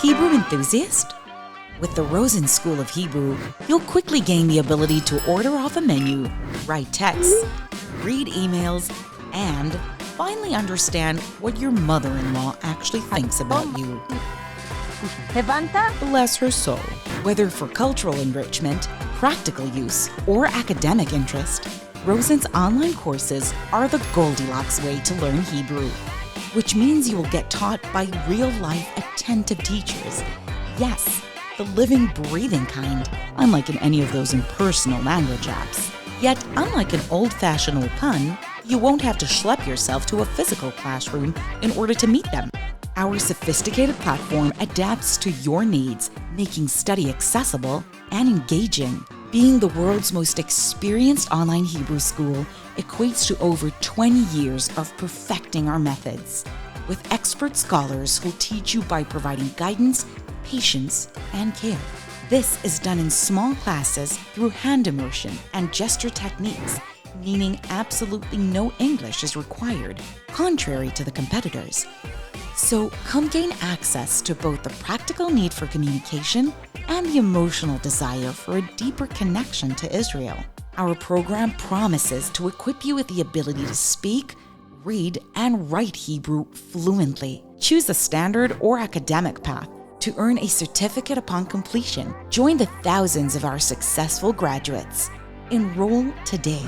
Hebrew enthusiast? With the Rosen School of Hebrew, you'll quickly gain the ability to order off a menu, write texts, read emails, and finally understand what your mother-in-law actually thinks about you. הבנת? Bless her soul. Whether for cultural enrichment, practical use, or academic interest, Rosen's online courses are the Goldilocks way to learn Hebrew, which means you will get taught by real-life attentive teachers. Yes, the living, breathing kind, unlike in any of those impersonal language apps. Yet, unlike an old-fashioned pun, you won't have to schlep yourself to a physical classroom in order to meet them. Our sophisticated platform adapts to your needs, making study accessible and engaging. Being the world's most experienced online Hebrew school equates to over 20 years of perfecting our methods, with expert scholars who'll teach you by providing guidance, patience, and care. This is done in small classes through hand immersion and gesture techniques, meaning absolutely no English is required, contrary to the competitors. So come gain access to both the practical need for communication and the emotional desire for a deeper connection to Israel. Our program promises to equip you with the ability to speak, read, and write Hebrew fluently. Choose a standard or academic path to earn a certificate upon completion. Join the thousands of our successful graduates. Enroll today.